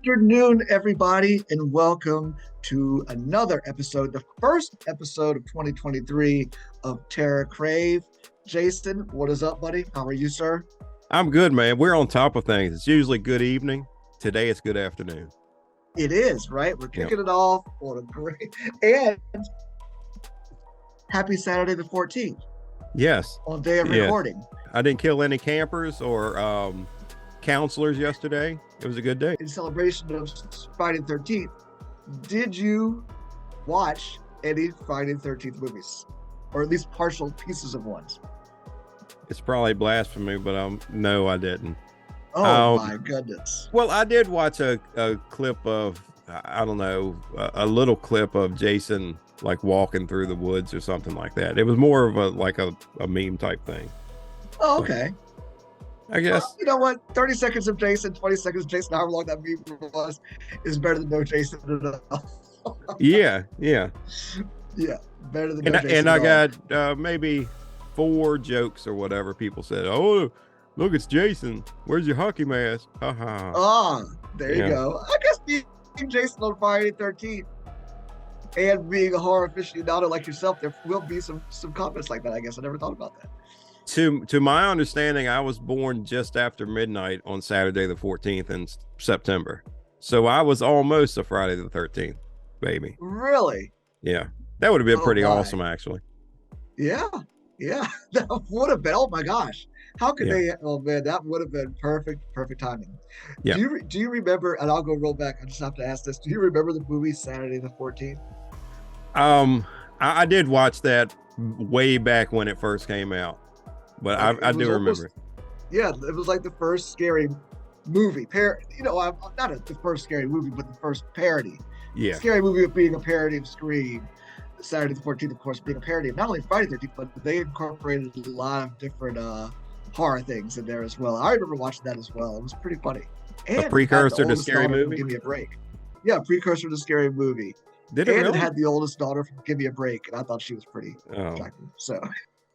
Afternoon, everybody, and welcome to another episode, the first episode of 2023 of TerrorCrave. Jason, what is up, buddy? How are you, sir? I'm good, man. We're on top of things. It's usually good evening. Today it's good afternoon. It is, right? We're Yep. kicking it off on a great and happy Saturday the 14th Yes. on day of Yes. recording. I didn't kill any campers or counselors yesterday. It was a good day. In celebration of Friday the 13th, did you watch any Friday the 13th movies? Or at least partial pieces of ones? It's probably blasphemy, but no, I didn't. Oh my goodness. Well, I did watch a clip of, I don't know, a little clip of Jason like walking through the woods or something like that. It was more of a meme type thing. Oh, okay. I guess. Well, you know what? 30 seconds of Jason, 20 seconds of Jason, however long that meme was, is better than no Jason at all. Yeah. Yeah, better than no Jason And I at all. got maybe 4 jokes or whatever. People said, "Oh, look, it's Jason. Where's your hockey mask?" Haha. There you go. I guess being Jason on Friday the 13th and being a horror aficionado like yourself, there will be some comments like that, I guess. I never thought about that. To my understanding, I was born just after midnight on Saturday the 14th in September. So I was almost a Friday the 13th baby. Really? Yeah. That would have been pretty my. awesome, actually. Yeah. That would have been, oh my gosh. How could Yeah. they? Oh man, that would have been perfect timing. Yeah. Do you remember? And I'll go roll back. I just have to ask this. Do you remember the movie Saturday the 14th? I did watch that way back when it first came out, but I do remember it. Yeah, it was like the first scary movie. I'm not the first scary movie, but the first parody. Yeah. Scary movie of being a parody of Scream. Saturday the 14th, of course, being a parody of not only Friday the 13th, but they incorporated a lot of different horror things in there as well. I remember watching that as well. It was pretty funny. And A precursor had the to oldest Scary daughter from Movie? Give Me a Break. Yeah, precursor to Scary Movie. Did it And really? it had the oldest daughter from Give Me a Break, and I thought she was pretty Oh. attractive. So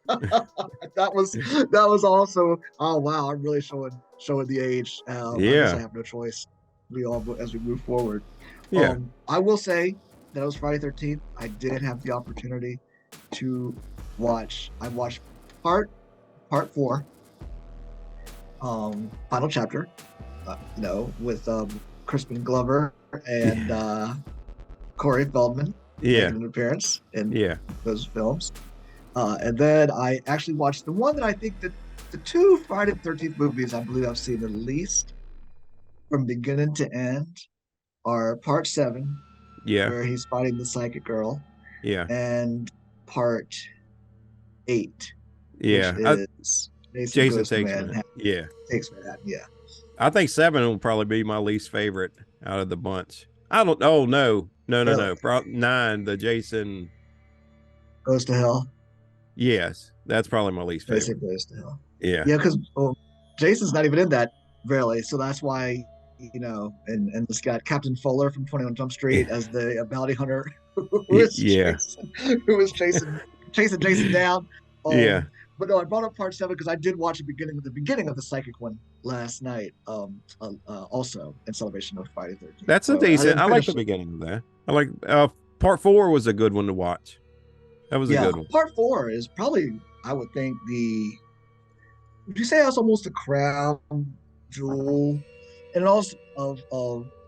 that was also, oh wow, I'm really showing the age. I guess Yeah. I have no choice. As we move forward. Yeah. I will say that it was Friday 13th. I did have the opportunity to watch. I watched part 4, final chapter. With Crispin Glover and Corey Feldman Yeah. making an appearance in Yeah. those films. And then I actually watched the one that I think that the 2 Friday the 13th movies I believe I've seen the least from beginning to end are part 7, Yeah. where he's fighting the psychic girl, Yeah. and part 8, Yeah. which is Jason Goes to Takes Manhattan. Manhattan. Yeah. Takes Manhattan. Yeah. I think 7 will probably be my least favorite out of the bunch. I don't. Oh no. Really? 9, the Jason. Goes to Hell. Yes, that's probably my least favorite. Jason Goes to Hell. Yeah. Yeah, because Jason's not even in that really, so that's why and this guy Captain Fuller from 21 Jump Street as the bounty hunter who was chasing Jason down. Yeah. But no, I brought up part 7 because I did watch the beginning of the psychic one last night. Also in celebration of Friday the 13th. That's a So decent. I like finish the it. beginning of that. I like part 4 was a good one to watch. That was a good one. Part 4 is probably, I would think, would you say that's almost a crown jewel and also of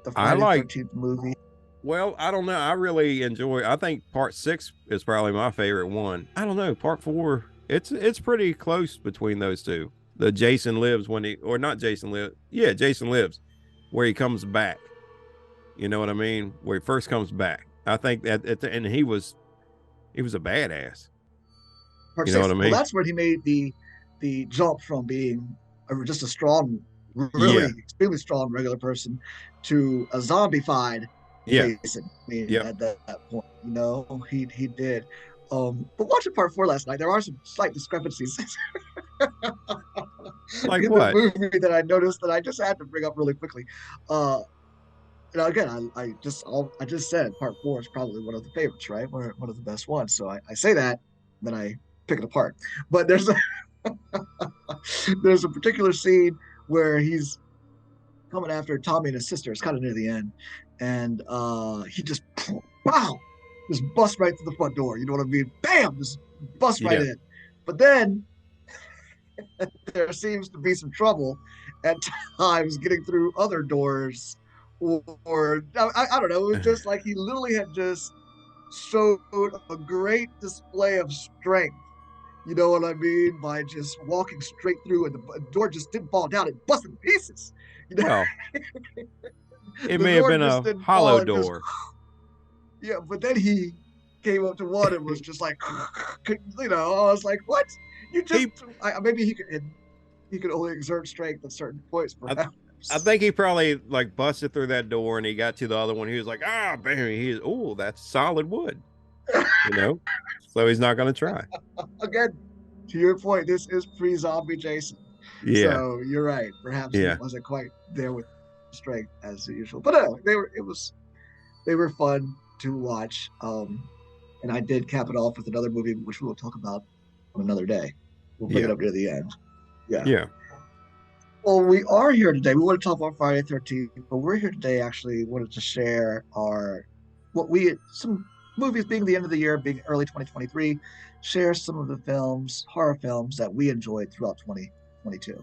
the Friday the 13th movie? Well, I don't know. I really enjoy. I think part 6 is probably my favorite one. I don't know. Part 4, it's pretty close between those two. The Jason Lives Jason Lives, where he comes back. You know what I mean? Where he first comes back. I think and he was a badass. Part You know 6, what I mean? Well, that's where he made the jump from being just a strong, really extremely strong regular person to a zombified Jason. I mean, at that point, he did. But watching part 4 last night, there are some slight discrepancies. Like in what? the movie that I noticed that I just had to bring up really quickly. Again, I just said part 4 is probably one of the favorites, right? One of the best ones. So I say that, then I pick it apart. But there's a there's a particular scene where he's coming after Tommy and his sister. It's kind of near the end, and he just wow, just busts right through the front door. You know what I mean? Bam, just busts right Yeah. in. But then there seems to be some trouble at times getting through other doors, or I don't know. It was just like he literally had just showed a great display of strength. You know what I mean? By just walking straight through, and the door just didn't fall down; it busted to pieces. You know, Well, it the may have door been just a didn't fall. hollow It just door. yeah. But then he came up to one and was just like, you know, I was like, what? You just He maybe he could only exert strength at certain points, I, I perhaps. think he probably like busted through that door and he got to the other one. He was like, ah, bam. He's, oh, that's solid wood, you know? So he's not going to try. Again, to your point, this is pre-zombie Jason, Yeah. so you're right. Perhaps he Yeah. wasn't quite there with strength as usual, but they were. It was they were fun to watch. And I did cap it off with another movie, which we will talk about on another day. We'll bring it Yeah. up near the end. Yeah. Yeah. Well, we are here today. We want to talk about Friday the 13th, but we're here today actually wanted to share our what we some movies being the end of the year, being early 2023, share some of the films, horror films that we enjoyed throughout 2022. And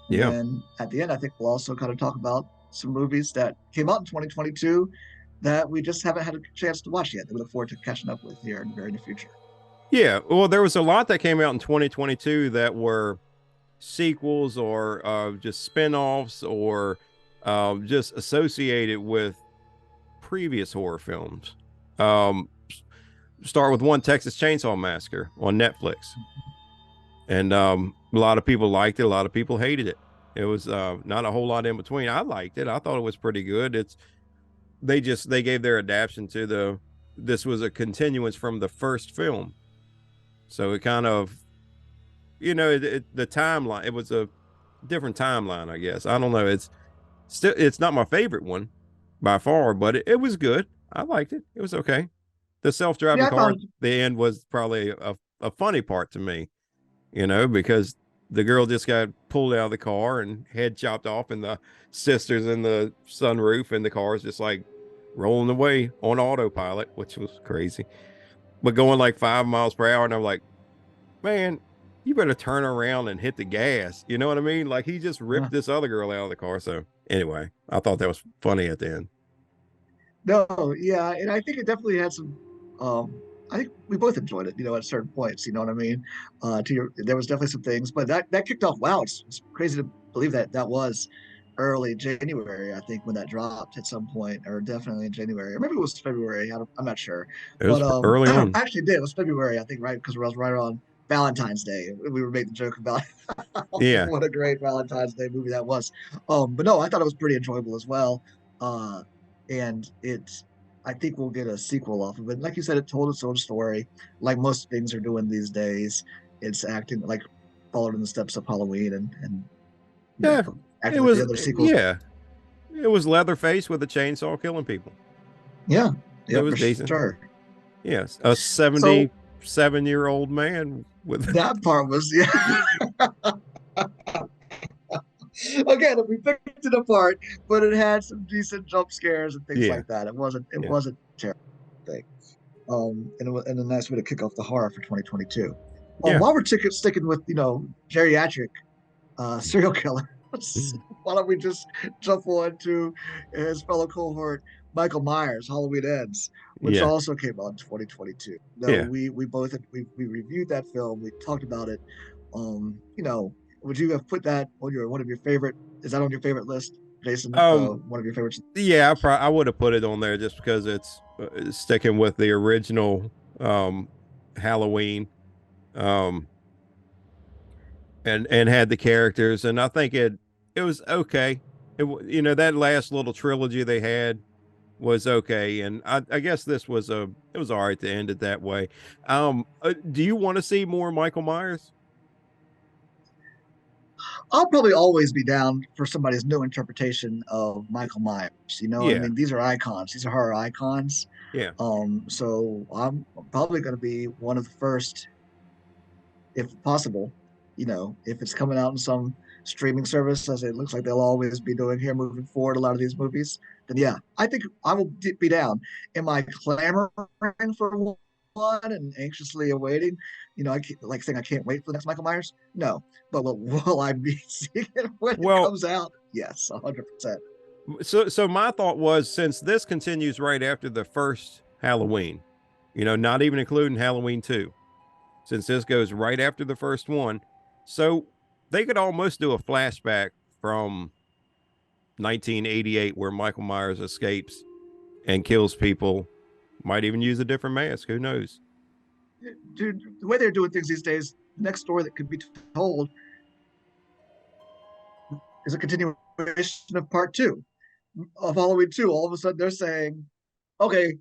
Yeah. then at the end, I think we'll also kind of talk about some movies that came out in 2022 that we just haven't had a chance to watch yet. That we look forward to catching up with here in the very near future. Yeah. Well, there was a lot that came out in 2022 that were sequels or just spin-offs or just associated with previous horror films. Um, Start with one, Texas Chainsaw Massacre on Netflix, and a lot of people liked it, a lot of people hated it. It was not a whole lot in between. I liked it. I thought it was pretty good. It's they gave their adaptation to the this was a continuance from the first film, so it kind of the timeline. It was a different timeline, I guess. I don't know. It's not my favorite one by far, but it was good. I liked it. It was okay. The self-driving Yeah, I car at found the end was probably a funny part to me, because the girl just got pulled out of the car and head chopped off, and the sisters in the sunroof, and the car is just like rolling away on autopilot, which was crazy. But going like 5 miles per hour, and I'm like, man, you better turn around and hit the gas. You know what I mean? Like he just ripped this other girl out of the car. So anyway, I thought that was funny at the end. no, yeah, and I think it definitely had some. I think we both enjoyed it, you know, at certain points. You know what I mean? There was definitely some things, but that kicked off. Wow, it's crazy to believe that that was early January. I think when that dropped at some point, or definitely in January, or maybe it was February. I'm not sure, It but was early I on. actually did. It was February, I think, right? Because I was right around Valentine's Day. We were making the joke about Yeah. what a great Valentine's Day movie that was. But no, I thought it was pretty enjoyable as well. Uh, and I think we'll get a sequel off of it. Like you said, it told its own story, like most things are doing these days. It's acting like followed in the steps of Halloween and you Yeah. know It acting like the was, other sequels. yeah. It was Leatherface with a chainsaw killing people. Yeah, It yeah, was for decent. sure. Yes. A So 77-year-old man with, that part was yeah. Again, we picked it apart, but it had some decent jump scares and things yeah. like that. It Yeah. wasn't terrible thing. And a nice way to kick off the horror for 2022. Yeah. While we're sticking with geriatric serial killers, why don't we just jump on to his fellow cohort Michael Myers, Halloween Ends, which Yeah. also came out in 2022. No, Yeah. we both we reviewed that film. We talked about it. Would you have put that on your one of your favorite? Is that on your favorite list, Jason? Um, One of your favorites? yeah, I would have put it on there just because it's sticking with the original Halloween, um, and had the characters, and I think it was okay. That last little trilogy they had was okay, and I guess this was it was all right to end it that way. Do you want to see more Michael Myers? I'll probably always be down for somebody's new interpretation of Michael Myers. You know, I Yeah, mean, these are icons. These are horror icons. yeah, So I'm probably going to be one of the first, if possible, if it's coming out in some streaming service, as it looks like they'll always be doing here moving forward, a lot of these movies, then yeah, I think I will be down. Am I clamoring for one and anxiously awaiting? I can't, like saying I can't wait for the next Michael Myers. No, but will I be seeing it when it Well, comes out? Yes, 100%. so my thought was, since this continues right after the first Halloween, not even including Halloween 2, since this goes right after the first one, so they could almost do a flashback from 1988 where Michael Myers escapes and kills people. Might even use a different mask. Who knows? Dude, the way they're doing things these days, the next story that could be told is a continuation of part two of Halloween 2. All of a sudden, they're saying, okay,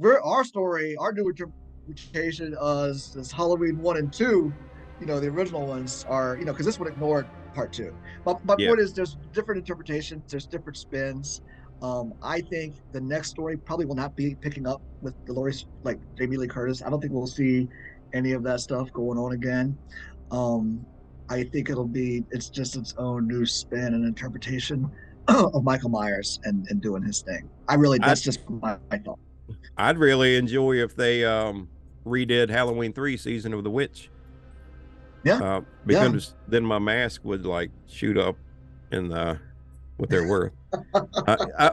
our story, our new interpretation is Halloween 1 and 2. The original ones are, because this one ignored part 2. But my Yeah. point is, there's different interpretations, there's different spins. I think the next story probably will not be picking up with Dolores, like Jamie Lee Curtis. I don't think we'll see any of that stuff going on again. Um, I think it's just its own new spin and interpretation of Michael Myers and doing his thing. I'd That's just my thought. I'd really enjoy if they redid Halloween 3 Season of the Witch. Yeah, yeah. Because then my mask would like shoot up in what they're worth.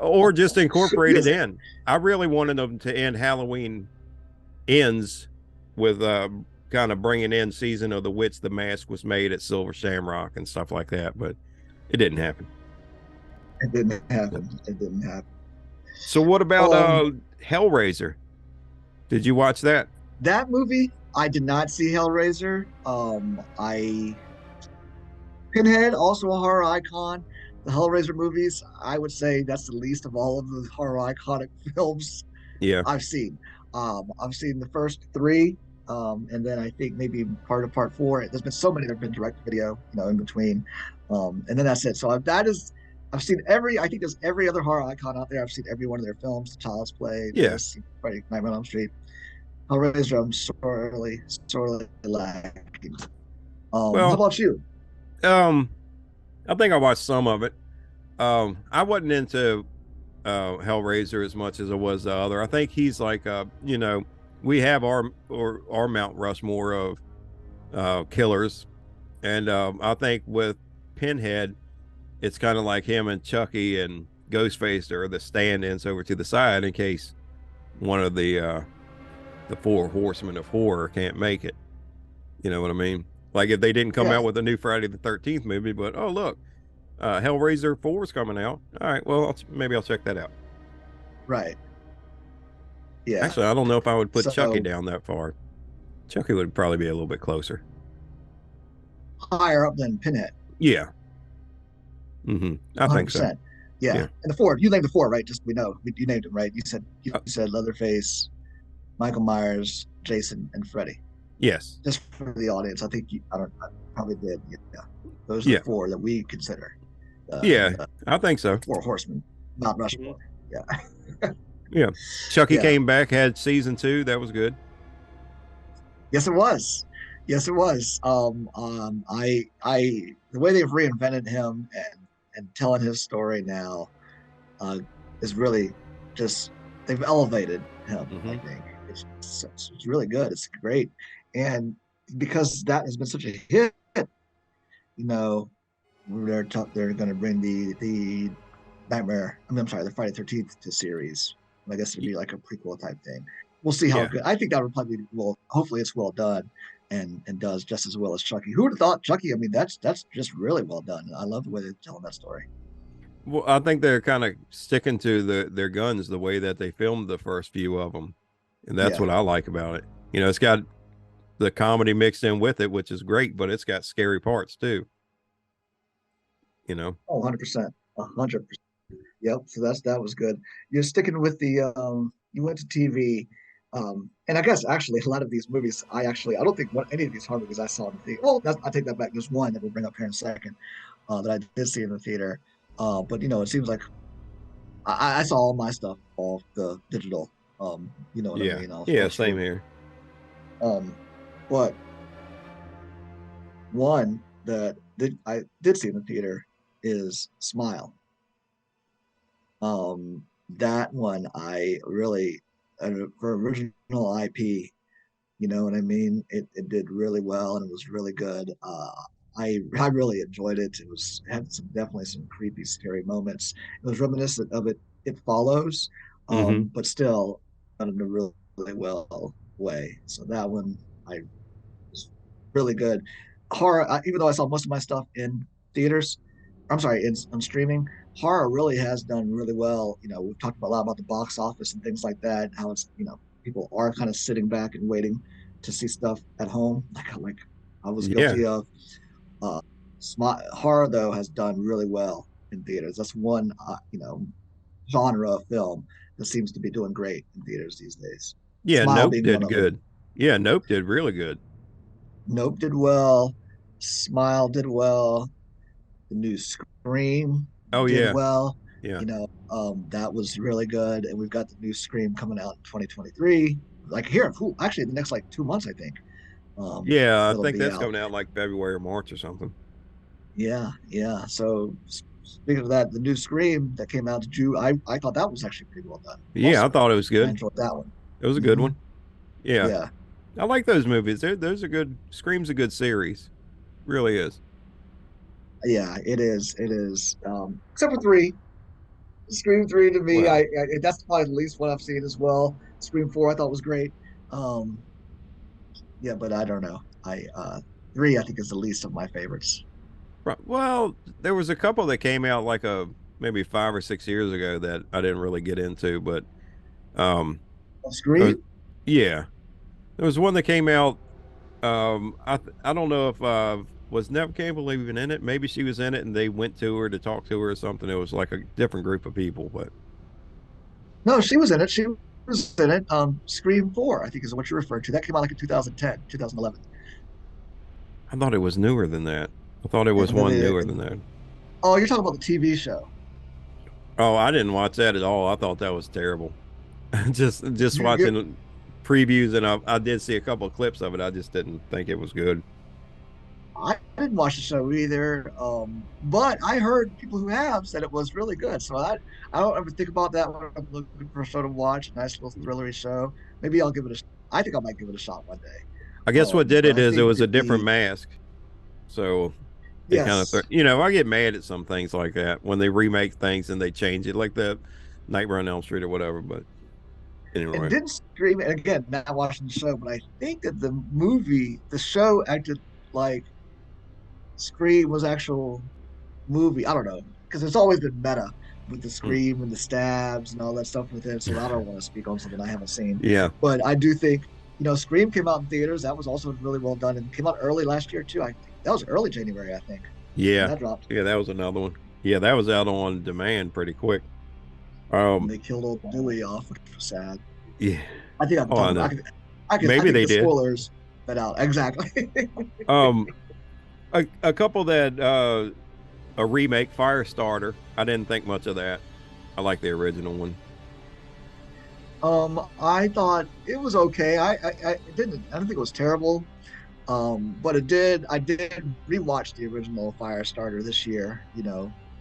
Or just incorporate it Yes, in. I really wanted them to end Halloween ends with kind of bringing in Season of the Witch. The mask was made at Silver Shamrock and stuff like that, but it didn't happen. it didn't happen. It didn't happen. So what about Hellraiser? Did you watch that? That movie, I did not see Hellraiser. I Pinhead, also a horror icon. The Hellraiser movies, I would say that's the least of all of the horror iconic films Yeah. I've seen. I've seen the first three, and then I think maybe part of part four. There's been so many that have been direct video, in between, and then that's it. So I've seen every. I think there's every other horror icon out there. I've seen every one of their films. The Child's Play, Yeah. this, Friday Nightmare on Elm Street. Hellraiser, I'm sorely lacking. How Well, about you? um, I think I watched some of it. I wasn't into Hellraiser as much as I was the other. I think he's like we have our Mount Rushmore of killers, and I think with Pinhead, it's kind of like him and Chucky and Ghostface are the stand-ins over to the side in case one of the four horsemen of horror can't make it. You know what I mean? Like if they didn't come Yeah, out with a new Friday the 13th movie, but oh look, Hellraiser 4 is coming out. All right, well maybe I'll check that out. right. Yeah. Actually, I don't know if I would put Chucky So down that far. Chucky would probably be a little bit closer. higher up than Pinhead, Yeah. I think so. 100%. Yeah, Yeah. and the four, you named the four, right? Just we know you named them, right? You Uh, said Leatherface, Michael Myers, Jason, and Freddy. yes. Just for the audience, I probably did. Yeah, those are Yeah. the four that we consider Yeah. the I think so. four horsemen, Mount Mhm. Rushmore. Yeah, Yeah. Chucky yeah. came back, had season 2. That was good. Yes, it was. Yes, it was. The way they've reinvented him and telling his story now, uh, is really just they've elevated him. I hmm think it's really good. It's great, and because that has been such a hit, you know, they're going to bring the Nightmare. I'm sorry, the Friday 13th to series. I guess it'd be like a prequel type thing. We'll see how Yeah. good. I think that would probably be well. Hopefully, it's well done and does just as well as Chucky. Who would have thought Chucky? I mean, that's just really well done. I love the way they're telling that story. Well, I think they're kind of sticking to their guns the way that they filmed the first few of them, and that's Yeah. what I like about it. It's got the comedy mixed in with it, which is great, but it's got scary parts too. You know. Oh, 100%. 100%. Yep. So that was good. You're sticking with you went to TV. And I guess actually a lot of these movies, I don't think any of these horror movies I saw in the theater. Well, I take that back. There's one that we'll bring up here in a second, that I did see in the theater. But it seems like I saw all my stuff off the digital. You know what I Yeah. mean? Yeah. Off Same streaming. here. Um, but one, that I did see in the theater is Smile. That one I really for original IP, you know what I mean? It did really well and it was really good. I really enjoyed it. It had some definitely some creepy, scary moments. It was reminiscent of It Follows, Mm-hmm. but still done in a really, really well way. So that one I was really good. Horror, even though I saw most of my stuff in theaters, I'm sorry, on streaming, horror really has done really well. You know, we've talked a lot about the box office and things like that, how it's, you know, people are kind of sitting back and waiting to see stuff at home, like I was Yeah. guilty of. Uh, Horror though has done really well in theaters. That's one, genre of film that seems to be doing great in theaters these days. Yeah. Smile Nope being one did of them. good. Yeah. Nope did really good. Nope did well. Smile did well. The new Scream Oh, did yeah. well. Yeah. That was really good. And we've got the new Scream coming out in 2023. Like here, actually, the next like 2 months, I think. Yeah. I It'll think be that's out. coming out like February or March or something. Yeah, yeah. So speaking of that, the new Scream that came out in June, I thought that was actually pretty well done. Yeah. I Also, thought it was I good. enjoyed that one. It was a good Hmm. one. Yeah. Yeah, I like those movies. Those are good. Scream's a good series. Really is. yeah. It is. It is. Except for three. Scream three to me, Well, that's probably the least one I've seen as well. Scream four I thought was great. Um, yeah, but I don't know. I Three I think is the least of my favorites. well, there was a couple that came out like maybe 5 or 6 years ago that I didn't really get into, but um, uh, Scream? yeah, there was one that came out. I don't know if was Nev Campbell even in it. Maybe she was in it, and they went to her to talk to her or something. It was like a different group of people, but No, she was in it. She was in it. Scream four I think is what you're referring to. That came out like in 2010, 2011. I thought it was newer than that. I thought it was And then one newer than that. oh, you're talking about the TV show. Oh, I didn't watch that at all. I thought that was terrible. Just You watching previews, and I did see a couple of clips of it. I just didn't think it was good. I didn't watch the show either, but I heard people who have said it was really good. So I don't ever think about that when I'm looking for a show to watch, a nice little thrillery show. Maybe I'll give it a. I think I might give it a shot one day. I guess what did But it I is it think was a that different mask, so it kind of yes, I get mad at some things like that when they remake things and they change it, like the Nightmare on Elm Street or whatever. But and anyway, didn't Scream. And again, not watching the show, but I think that the show acted like Scream was actual movie. I don't know because it's always been meta with the hmm, scream and the stabs and all that stuff with it. So I don't want to speak on something I haven't seen, yeah, but I do think Scream came out in theaters. That was also really well done and came out early last year too. I think that was early January. I think when yeah, that dropped. yeah. That was another one. Yeah, that was out on demand pretty quick. And Um, they killed old Dewey off, which was sad. yeah. I think I can Oh, talk I about. know. I Maybe think they the did. spoilers that out exactly. Um, a couple that a remake, Firestarter. I didn't think much of that. I like the original one. I thought it was okay. I didn't. I don't think it was terrible. But it did. I did rewatch the original Firestarter this year.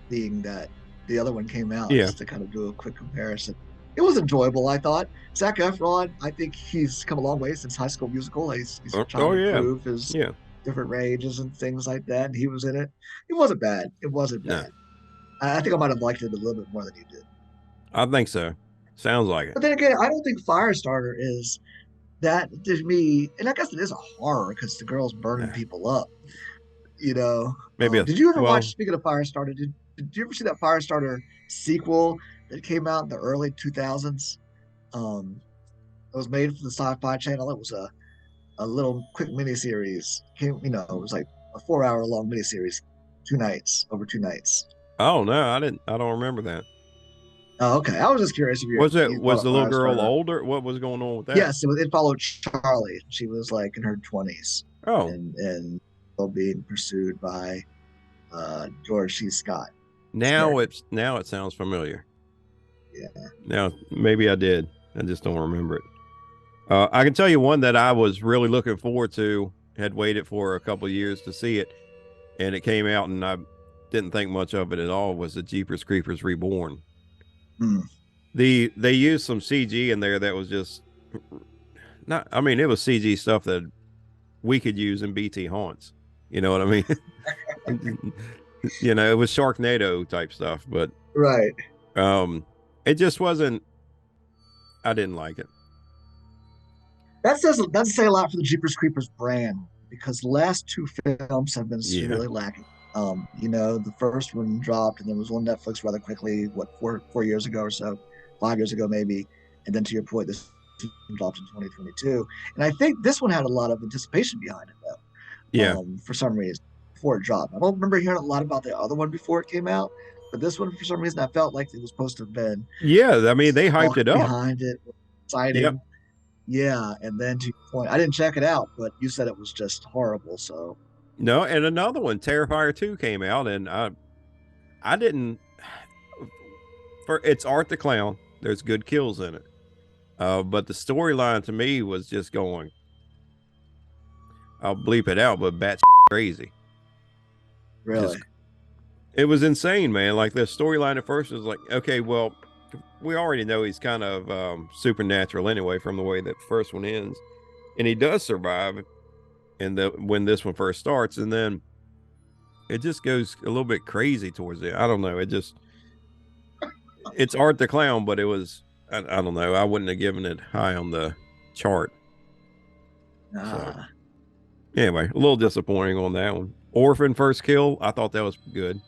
Being that the other one came out, Yeah. just to kind of do a quick comparison. It was enjoyable. I thought Zac Efron. I think he's come a long way since High School Musical. He's trying Oh to yeah. improve his Yeah. different ranges and things like that. And he was in it. It wasn't bad. It wasn't No, bad. I think I might have liked it a little bit more than you did. I think so. Sounds like it. But then again, I don't think Firestarter is that to me. And I guess it is a horror because the girl's burning Yeah. people up. you know. Maybe Did you ever watch? well, Speaking of Firestarter, did you ever see that Firestarter sequel that came out in the early 2000s? It was made for the Sci-Fi Channel. It was a little quick miniseries. It was like a 4 hour long miniseries, 2 nights over 2 nights. oh no, I didn't. I don't remember that. Oh, okay. I was just curious if you thought Was of the little girl Firestarter. older? What was going on with that? Yes, it followed Charlie. She was like in her 20s, Oh, and being pursued by George C. Scott character. now it sounds familiar. Yeah. Now maybe I did. I just don't remember it. I can tell you one that I was really looking forward to. Had waited for a couple of years to see it. and it came out, and I didn't think much of it at all. Was the Jeepers Creepers Reborn? Mm. They used some CG in there that was just not. I mean, it was CG stuff that we could use in BT haunts. You know what I mean? It was Sharknado type stuff, but Right. um, it just wasn't. I didn't like it. That say a lot for the Jeepers Creepers brand because the last two films have been Yeah, severely lacking. The first one dropped and then was on Netflix rather quickly, what, 4 years ago or so, 5 years ago maybe. And then to your point, this dropped in 2022. And I think this one had a lot of anticipation behind it though, yeah, for some reason, before it dropped. I don't remember hearing a lot about the other one before it came out, but this one for some reason I felt like it was supposed to have been yeah. I mean, they hyped talk it up. behind it, Yep. exciting. Yeah, and then to your point, I didn't check it out, but you said it was just horrible. So No, and another one, Terrifier 2 came out, and I didn't. For it's Art the Clown. There's good kills in it, but the storyline to me was just going. I'll bleep it out, but bat crazy. Just really, it was insane, man. Like the storyline at first was like, okay, well, we already know he's kind of supernatural anyway from the way that the first one ends, and he does survive in the when this one first starts, and then it just goes a little bit crazy towards it. I don't know. It's Art the Clown, but it was I don't know. I wouldn't have given it high on the chart. So ah, anyway, a little disappointing on that one. Orphan First Kill, I thought that was good.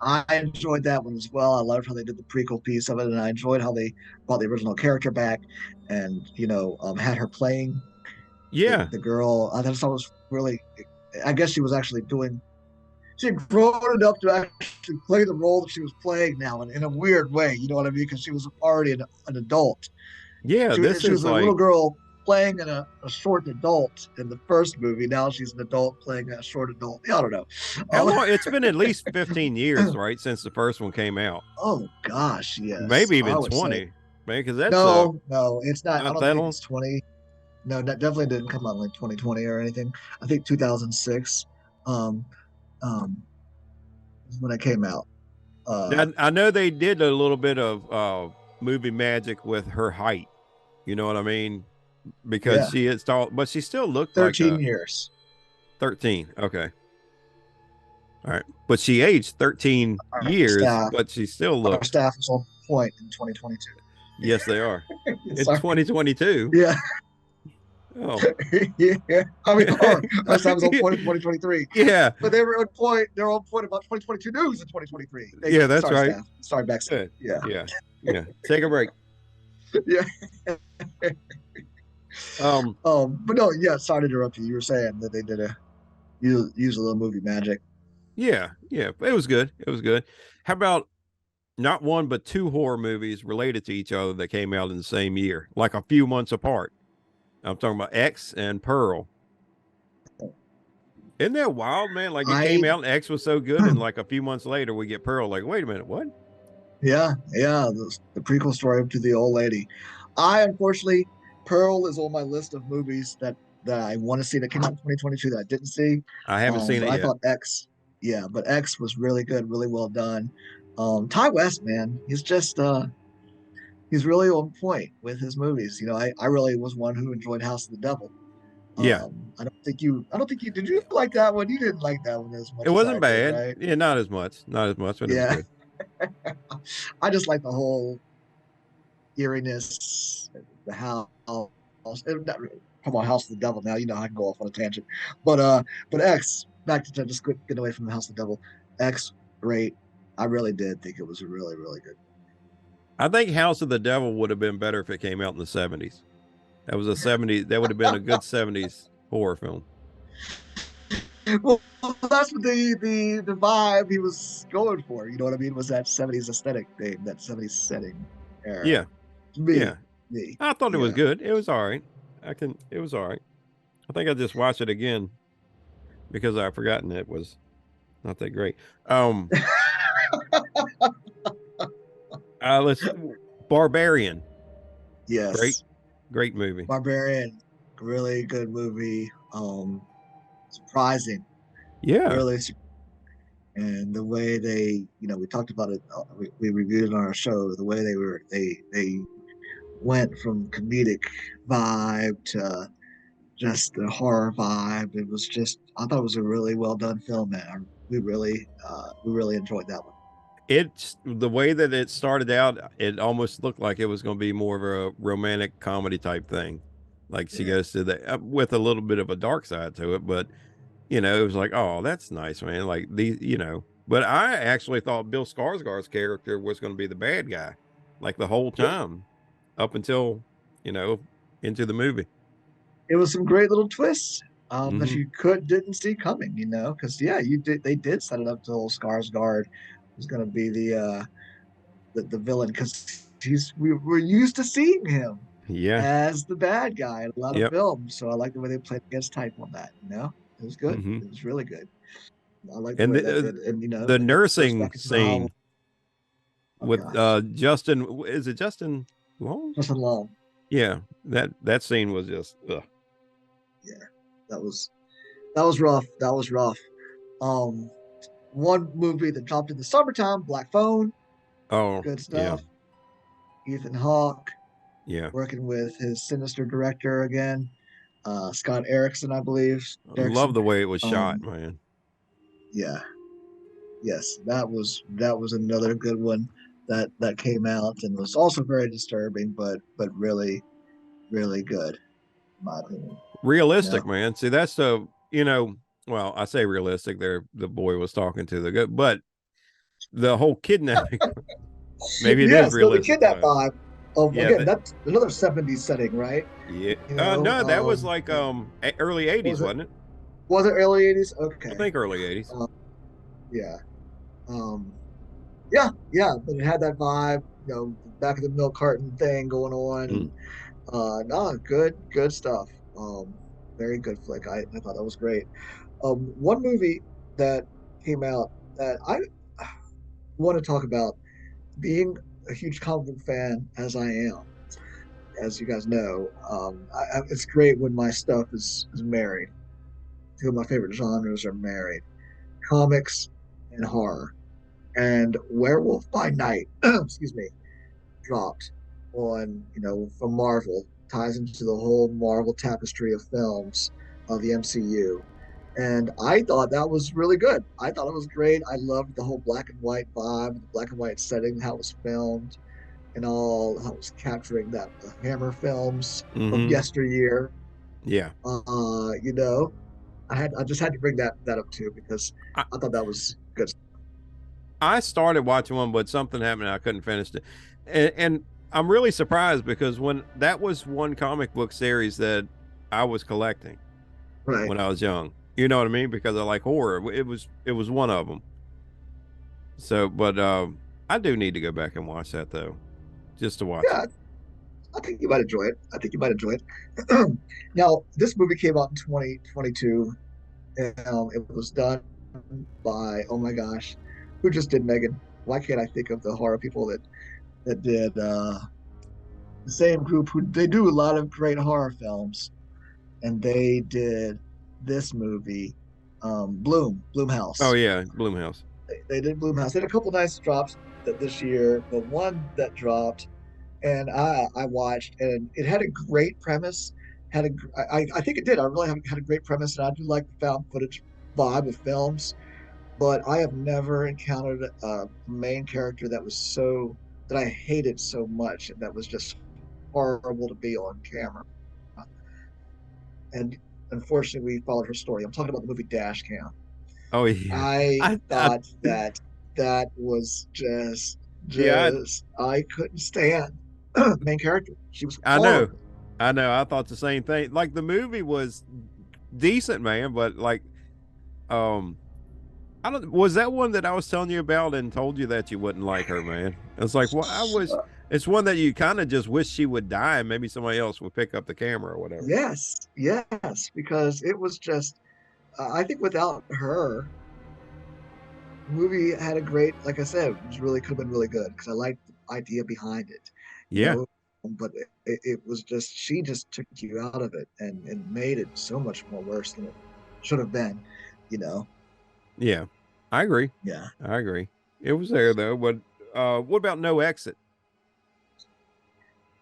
I enjoyed that one as well. I loved how they did the prequel piece of it, and I enjoyed how they brought the original character back, and had her playing Yeah, the girl. I thought it was really. I guess she was actually doing. She had grown enough to actually play the role that she was playing now, in a weird way. You know what I mean? Because she was already an adult. yeah. This She is was a little like girl playing a short adult in the first movie. Now she's an adult playing a short adult. I don't know. how long? It's been at least 15 years, right, since the first one came out. Oh gosh, yes. Maybe I even would say 20, man, because that's no, it's not. I not don't that think long. it's 20. No, that definitely didn't come out like 2020 or anything. I think 2006 um um is when it came out. Now, I know they did a little bit of movie magic with her height. You know what I mean? Because Yeah, she is tall, but she still looked like 13 a years. 13. Okay. All right. But she aged 13 Our years, staff, but she still our looked. staff was on point in 2022. Yes, they are. In Sorry. 2022. Yeah. Oh. Yeah. I mean, our staff was on point in 2023. Yeah. But they were on point. They were on point about 2022 news in 2023. Yeah, that's Sorry, right. staff. Sorry, backstage. Good. Yeah, Yeah. Yeah. Take a break. yeah. Um, But no, yeah. Sorry to interrupt you. You were saying that they did use a little movie magic. yeah, yeah. It was good. It was good. How about not one but two horror movies related to each other that came out in the same year, like a few months apart? I'm talking about X and Pearl. Isn't that wild, man? Like it came I, out and X was so good, and like a few months later we get Pearl. Like, wait a minute, what? yeah, the prequel story to the old lady. I unfortunately, Pearl is on my list of movies that I want to see that came out in 2022 that I didn't see. I haven't seen But it I yet. thought X, yeah, but X was really good, really well done. Ty West, man, he's really on point with his movies. I really was one who enjoyed House of the Devil. Yeah, I don't think you did. You like that one? You didn't like that one as it much as I wasn't did, bad. right? Yeah, not as much, not as much, but it was Yeah, good. I just like the whole eeriness, the house. Come on, House of the Devil. Now you know I can go off on a tangent, but X. Back to just getting away from the House of the Devil. X, great. I really did think it was a really, really good. I think House of the Devil would have been better if it came out in the 70s. That was a 70s. That would have been a good 70s horror film. Well, that's what the vibe he was going for. You know what I mean? Was that 70s aesthetic thing, that 70s setting era. Yeah, Me, yeah. me, I thought it was yeah. good. It was all right. It was all right. I think I just watched it again because I've forgotten it was not that great. Um, let's Barbarian. Great, Yes, great movie. Barbarian, really good movie. Surprising Yeah. really. And the way they, we talked about it, we reviewed it on our show. The way they went from comedic vibe to just the horror vibe. It was just, I thought it was a really well done film, man. We really enjoyed that one. It's the way that it started out, it almost looked like it was going to be more of a romantic comedy type thing. Like she Yeah, goes to the with a little bit of a dark side to it, but it was like, oh, that's nice, man. Like but I actually thought Bill Skarsgård's character was going to be the bad guy, like the whole it, time up until you know into the movie. it was some great little twists that Hmm. you could didn't see coming, because yeah, you did they did set it up to old Skarsgård was going to be the villain because we're used to seeing him Yeah. as the bad guy in a lot of Yep. films. So I like the way they played against type on that. It was good. Hmm. It was really good. I like the And way that did, and the and it goes nursing back into the Hollow. scene Oh with gosh, Justin, is it Justin Long? Justin Long. Yeah, that scene was just Yeah, that was that was rough. That was rough. Um, One movie that dropped in the summertime, Black Phone. oh Good yeah, stuff. Ethan Hawke yeah. working with his sinister director again, Scott Erickson, I believe. I love Erickson. the way it was shot, Um, man. yeah, yes, that was another good one that came out and was also very disturbing, but really really good in my opinion. You Realistic, know, man. See, that's well, I say realistic there. The boy was talking to but the whole kidnapping, maybe it is yes, no, the realistic kidnap sometimes. vibe. Yeah, Again, that's another '70s setting, right? yeah. You know, No, that was like early '80s, was it wasn't it? was it early '80s? I Okay, think early '80s. yeah, um, yeah, but it had that vibe. Back of the milk carton thing going on, Mm. and no, good stuff. Um, Very good flick. I thought that was great. One movie that came out that I want to talk about, being a huge comic book fan as I am, as you guys know, it's great when my stuff is married. Two of my favorite genres are married: comics and horror. And Werewolf by Night, excuse me, dropped on, from Marvel, ties into the whole Marvel tapestry of films of the MCU. And I thought that was really good. I thought it was great. I loved the whole black and white vibe, the black and white setting, how it was filmed, and all how it was capturing that the Hammer films of Hmm. yesteryear. Yeah. You know, I just had to bring that up too because I, I thought that was good. I started watching one, but something happened. I couldn't finish it, and I'm really surprised because when that was one comic book series that I was collecting Right. when I was young. You know what I mean? Because I like horror. It was one of them. So, but I do need to go back and watch that though, just to watch it. Yeah, I think you might enjoy it. I think you might enjoy it. Now, this movie came out in 2022. It was done by, oh my gosh, who just did Megan? Why can't I think of the horror people that did the same group who they do a lot of great horror films, and they did this movie, Oh Bloomhouse. yeah, Bloomhouse. They did Bloomhouse. They had a couple nice drops this year, but one that dropped and I watched, and it had a great premise. I think it did. I really had a great premise, and I do like the found footage vibe of films. But I have never encountered a main character that I hated so much, and that was just horrible to be on camera. And unfortunately, we followed her story. I'm talking about the movie Dash Cam. Oh yeah, I I thought that was yeah, just I couldn't stand main character. She was I know, horrible. I know. I thought the same thing. Like the movie was decent, man, but like um I don't. Was that one that I was telling you about and told you that you wouldn't like her, man? It's like, well, I was. It's one that you kind of just wish she would die, and maybe somebody else would pick up the camera or whatever. Yes, because it was just. I think without her, the movie had a great, like I said, it was really could have been really good because I liked the idea behind it, you Yeah, know. But it was just she just took you out of it and made it so much more worse than it should have been, you know. Yeah, I agree. Yeah. I agree. It was there though. But what about No Exit?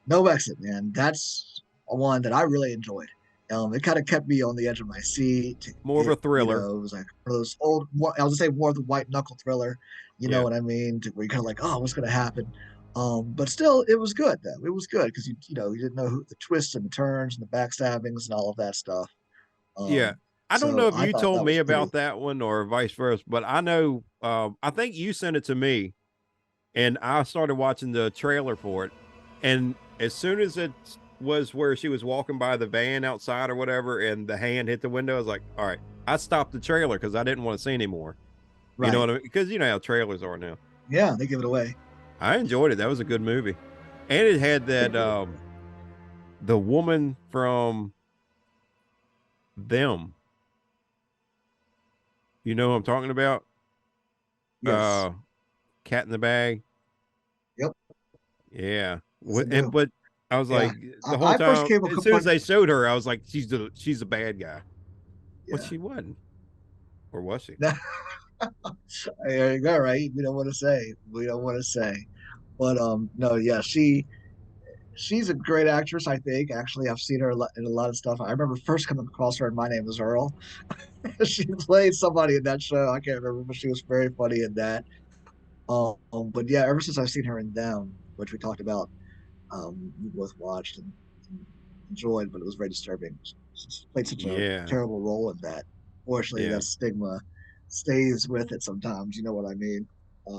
No Exit, man. That's one that I really enjoyed. It kind of kept me on the edge of my seat. More of a thriller. It was like one of those old, I was gonna say more of the white knuckle thriller. You know Yeah. what I mean? Where you're kind of like, oh, what's gonna happen? But still, it was good though. It was good because you didn't know the twists and the turns and the backstabbings and all of that stuff. Yeah. Um, I don't know so if I you thought told that me was pretty. about that one or vice versa, but I know I think you sent it to me and I started watching the trailer for it. And as soon as it was where she was walking by the van outside or whatever, and the hand hit the window, I was like, all right, I stopped the trailer because I didn't want to see anymore. You know Right? what I mean? Because you know how trailers are now. Yeah, they give it away. I enjoyed it. That was a good movie. And it had They that did. the woman from them. You know what I'm talking about? Yes. Uh Cat in the Bag. Yep. Yeah. Yes, I And do. but I was Yeah. like the whole I first time came as soon as upon. they showed her, I was like, she's the bad guy. But Yeah. she wasn't. Or was she? There you go, right? We don't want to say. We don't want to say. But no, yeah, she's a great actress. I think actually, I've seen her in a lot of stuff. I remember first coming across her in My Name Is Earl. She played somebody in that show. I can't remember, but she was very funny in that. But yeah, ever since I've seen her in Them, which we talked about, we both watched and enjoyed, but it was very disturbing. She played such a Yeah. terrible role in that. Fortunately, Yeah. that stigma stays with it sometimes. You know what I mean?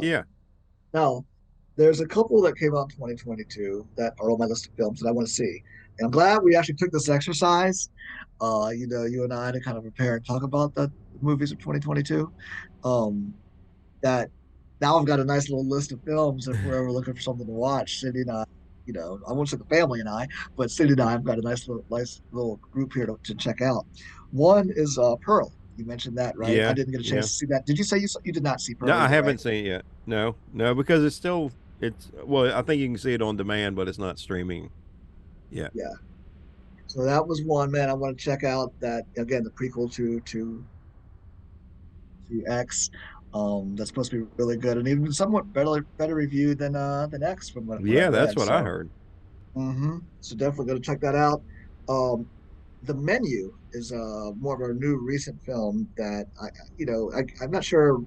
Yeah. Um, Now, there's a couple that came out in 2022 that are on my list of films that I want to see. And I'm glad we actually took this exercise, you and I to kind of prepare and talk about the movies of 2022. Um, that now I've got a nice little list of films if we're ever looking for something to watch. Cindy and I, I won't say the family and I, but Cindy and I have got a nice little group here to check out. One is Pearl. You mentioned that, right? I Yeah. didn't get a chance Yeah. to see that. Did you say you did not see No, Pearl I either, right? haven't seen it yet. No, no, because it's well, I think you can see it on demand, but it's not streaming yet. Yeah. So that was one, man. I want to check out that again, the prequel to X. That's supposed to be really good and even somewhat better reviewed than X from what Yeah, I've that's read. what I So heard. so definitely going to check that out. Um, the Menu is more of a new recent film that I'm not sure.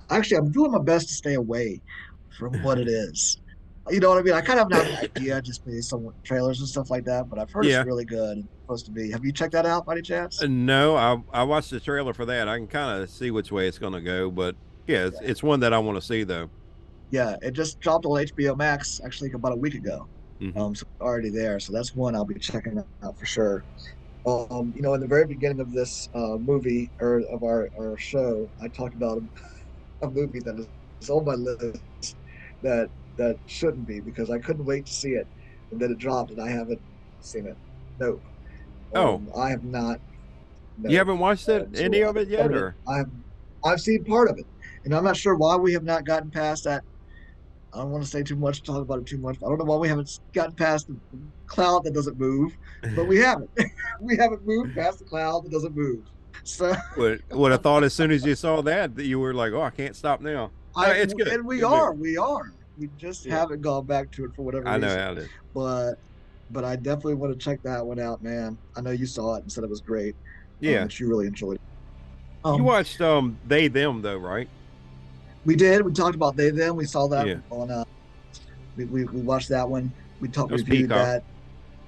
Actually, I'm doing my best to stay away from what it is. You know what I mean? I kind of have an idea just based on trailers and stuff like that, but I've heard it's Yeah. really good. It's supposed to be. Have you checked that out by any chance? No, I watched the trailer for that. I can kind of see which way it's going to go, but yeah, Yeah. it's one that I want to see though. Yeah, it just dropped on HBO Max actually about a week ago. Hmm. So it's already there. So that's one I'll be checking out for sure. In the very beginning of this movie or of our show, I talked about a movie that is on my list that shouldn't be because I couldn't wait to see it, and then it dropped, and I haven't seen it. Nope. Oh, I have not. you Nope. haven't watched it, And any so of it yet, or I've seen part of it, and I'm not sure why we have not gotten past that. I don't want to say too much, talk about it too much. I don't know why we haven't gotten past the cloud that doesn't move, but we haven't. We haven't moved past the cloud that doesn't move. So would have thought as soon as you saw that you were like, oh, I can't stop now. No, I it's good. and we Good movie. are, we are. We just Yeah, haven't gone back to it for whatever I know reason. how it is. But I definitely want to check that one out, man. I know you saw it and said it was great. Yeah, That you really enjoyed it. you Um, watched They Them though, right? we did. We talked about they them. We saw that Yeah, on. We watched that one. that was Reviewed Peacock. that.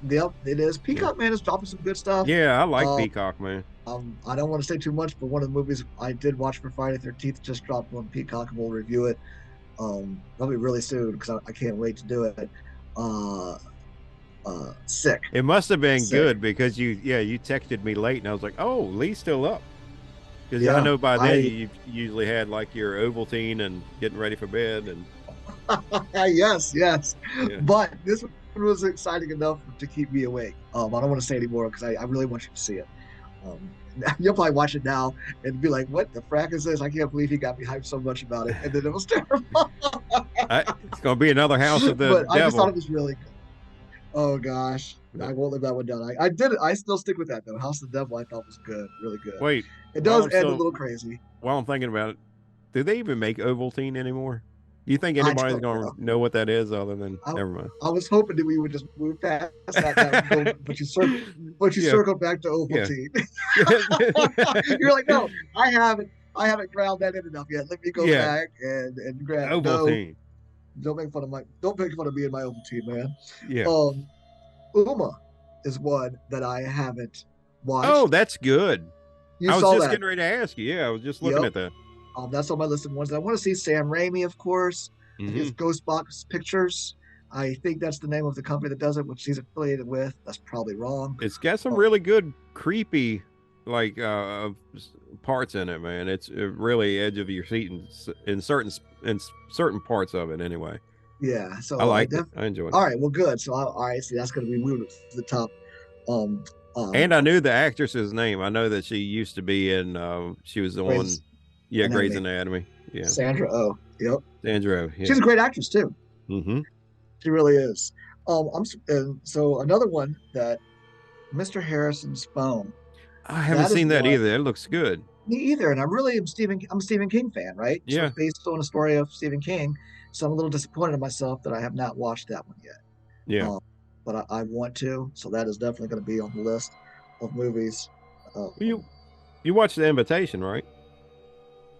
Yep, it is. Yeah, Peacock Man is dropping some good stuff. yeah, I like Uh, Peacock, man. I don't want to say too much, but one of the movies I did watch for Friday 13th just dropped on Peacock, and we'll review it. Probably really soon because I can't wait to do it. Uh, Sick, It must have been sick. good because you texted me late and I was like, oh, Lee's still up. Because I Yeah, know by then I you usually had like your Ovaltine and getting ready for bed and yes, yes. yeah. But this one was exciting enough to keep me awake. I don't want to say anymore because I really want you to see it. Um, you'll probably watch it now and be like, "What the frack is this? I can't believe he got me hyped so much about it." And then it was terrible. It's gonna be another House of the But I just thought Devil. it was really good. Oh gosh, Yeah. I won't live that one down. I did it. I still stick with that though. House of the Devil I thought was good, really good. Wait, It while does I'm end a still little crazy. while I'm thinking about it, do they even make Ovaltine anymore? Do you think I anybody's don't gonna know. know what that is other than I, never mind? I was hoping that we would just move past that now and go, but you Yeah, circled back to yeah. Ovaltine. Yeah. You're like, no, I haven't ground that in enough yet. Let me go Yeah. back and grab it. No, Ovaltine. don't make fun of me and my Ovaltine, man. Yeah. Um, Uma is one that I haven't Oh, watched. that's good. You I was saw just that? getting ready to ask you. Yeah, I was just looking Yep. at that. That's on my list of ones that I want to see. Sam Raimi, of course. I think it's Hmm. Ghost Box Pictures. I think that's the name of the company that does it, which he's affiliated with. That's probably wrong. It's got some Oh, really good creepy like parts in it, man. It's really edge of your seat in certain parts of it anyway. yeah. I So liked it. I enjoyed it. all right. Well, good. So all right. See, that's going to be moved to the top. Um, And I of knew the actress's name. I know that she used to be in she was on Grey's yeah, Grey's Anatomy. Anatomy. Yeah. Sandra Oh. Yep. Sandro, She's yeah. a great actress too. Hmm. She really is. And so another one that Mr. Harrison's Phone. I haven't That is seen that one. either. It looks good. Me either. And I really am I'm a Stephen King fan, right? So Yeah. it's based on a story of Stephen King. So I'm a little disappointed in myself that I have not watched that one yet. Yeah. Um, but I want to. So that is definitely going to be on the list of movies. Well, Um, you watched The Invitation, right?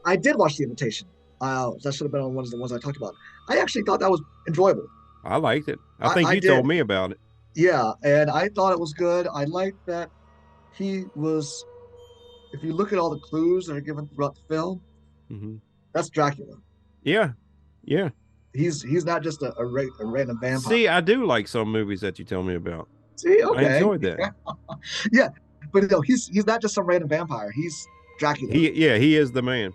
I did watch The Invitation. That should have been on one of the ones I talked about. I actually thought that was enjoyable. I liked it. I think I you told did. me about it. Yeah. And I thought it was good. I liked that he was, if you look at all the clues that are given throughout the film, Hmm. that's Dracula. Yeah. Yeah. He's not just a random vampire. See, I do like some movies that you tell me about. See, I okay, enjoyed that. yeah, but no, he's not just some random vampire. He's Dracula. He is the man.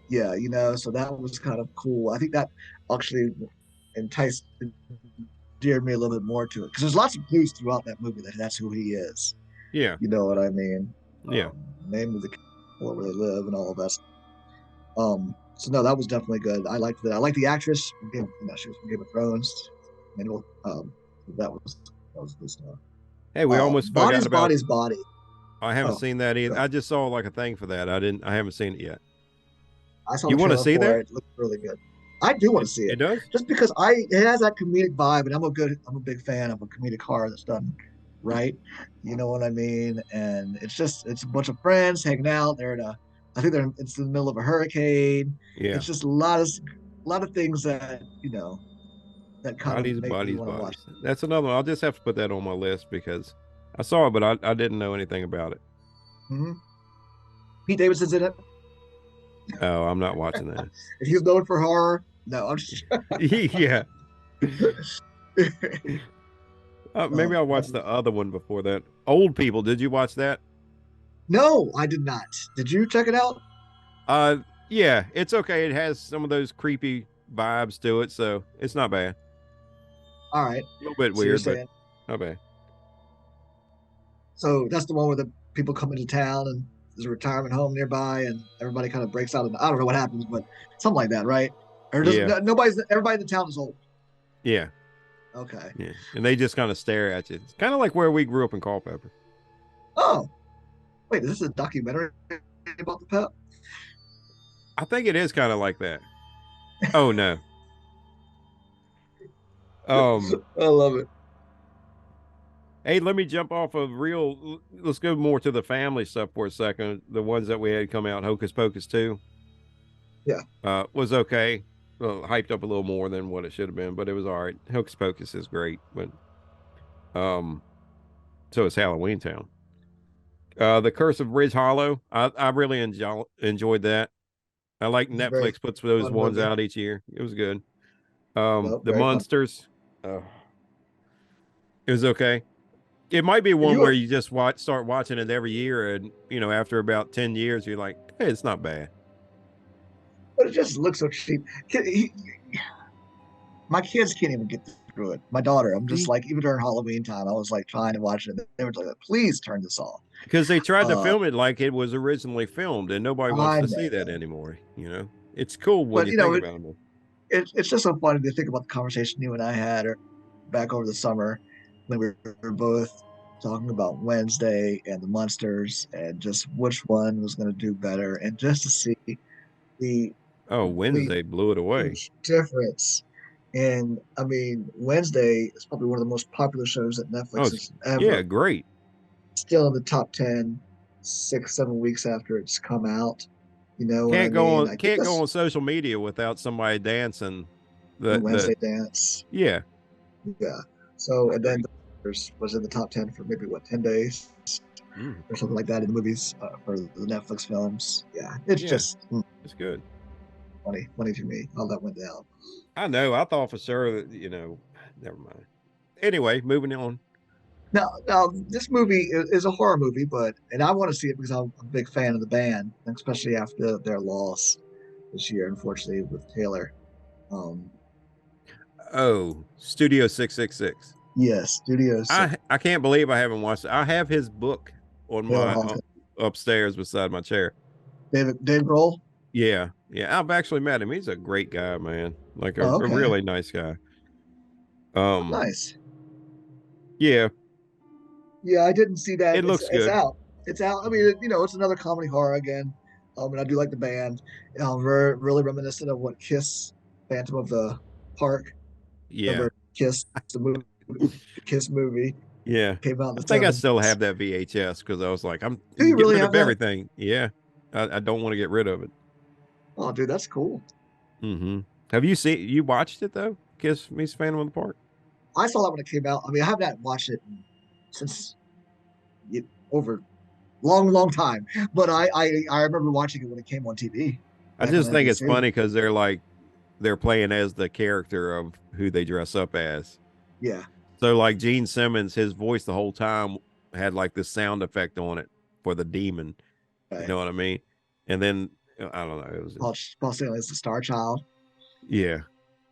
Yeah, so that was kind of cool. I think that actually enticed endeared me a little bit more to it because there's lots of clues throughout that movie that that's who he is. Yeah. You know what I mean? Yeah. Name of the where they live and all of that. So no, that was definitely good. I liked that. I liked the actress. She was from Game of Thrones. And that was good stuff. Hey, we almost forgot Body's about body's body. I haven't Oh, seen that either. God. I just saw like a thing for that. I haven't seen it yet. I saw You the want to trailer see for that? it. It looked really good. I do want to see It it does? just because it has that comedic vibe, and I'm a big fan of a comedic horror that's done right. You know what I mean? And it's a bunch of friends hanging out. I think it's in the middle of a hurricane. Yeah. It's just a lot of things that that kind of Bodies, make me bodies, want to watch. bodies. That's another one. I'll just have to put that on my list because I saw it, but I didn't know anything about it. Mm-hmm. Pete Davidson's in it, Oh, I'm not watching that. and he's known for horror. No, I'm just. Yeah. Maybe I'll watch Um, the other one before that. Old People. Did you watch that? no, I did not. Did you check it out? Uh, yeah, it's okay. It has some of those creepy vibes to it, so it's not bad. All right. A little bit So you're weird, but saying not bad. so that's the one where the people come into town and there's a retirement home nearby and everybody kind of breaks out and I don't know what happens, but something like that, right? Or does Yeah, everybody in the town is old. yeah, Okay. yeah. And they just kind of stare at you. It's kind of like where we grew up in Culpeper. Oh, wait, is this a documentary about the pet? I think it is kind of like that. Oh no. Um. I love it. Hey, let me jump off of real. Let's go more to the family stuff for a second. The ones that we had come out, Hocus Pocus 2, Yeah. was okay. Well, hyped up a little more than what it should have been, but it was all right. Hocus Pocus is great, but um, so is Halloween Town. The Curse of Ridge Hollow, I really enjoyed that. I like It's a very Netflix puts those fun ones movie. out each year. It was good. Yep, The very fun. Monsters, it was okay. It might be one You where you just start watching it every year, and after about 10 years, you're like, hey, it's not bad. but it just looks so cheap. My kids can't even get through it. My daughter, I'm just like, even during Halloween time, I was like trying to watch it. They were like, please turn this off. Because they tried to Uh, film it like it was originally filmed, and nobody wants I to see that know. anymher. It's cool when But you think about it. it's just so funny to think about the conversation you and I had back over the summer when we were both talking about Wednesday and the Munsters and just which one was going to do better, and just to see the Oh, complete Wednesday blew it away. huge difference. And I mean, Wednesday is probably one of the most popular shows that Oh, Netflix it's, has yeah, ever. great. Still in the top 10, 6, 7 weeks after it's come out. You know what I Can't go mean? on I think can't go that's on social media without somebody dancing. the The Wednesday dance. yeah. Yeah. So, It's and then great. there's was in the top 10 for maybe what, 10 days Mm, or something like that in the movies for the Netflix films. Yeah. It's yeah, just it's good. funny to me how that went down. I know. I thought for sure that, never mind. Anyway, moving on. Now this movie is a horror movie, and I want to see it because I'm a big fan of the band, especially after their loss this year, unfortunately, with Taylor. Um, Oh, Studio 666. yes, Studio Six, I can't believe I haven't watched it. I have his book on Taylor my Hawkins, upstairs beside my chair. Dave Grohl. Yeah, yeah. I've actually met him. He's a great guy, man. Like Oh, a okay, really nice guy. Um, nice. yeah, Yeah, I didn't see that. it looks It's good. out. It's out. I Mhm. mean, it's another comedy horror again. And I do like the band. Really reminiscent of what Kiss, Phantom of the Park. Yeah, Remember Kiss, the movie, the Kiss movie yeah. came out in I the think I still 70s. have that VHS because I was like, I'm Do you getting really rid have of that? everything. Yeah, I don't want to get rid of it. Oh, dude, that's cool. Hmm. Have you watched it though? Kiss Meets Phantom of the Park? I saw that when it came out. I mean, I haven't watched it since over long time, but I remember watching it when it came on TV I back on just think it's NBC. funny because they're playing as the character of who they dress up as. Yeah, So like Gene Simmons, his voice the whole time had like this sound effect on it for the demon. You right. know what I mean? And then I don't know. It was just Paul Stanley is the Star Child. yeah,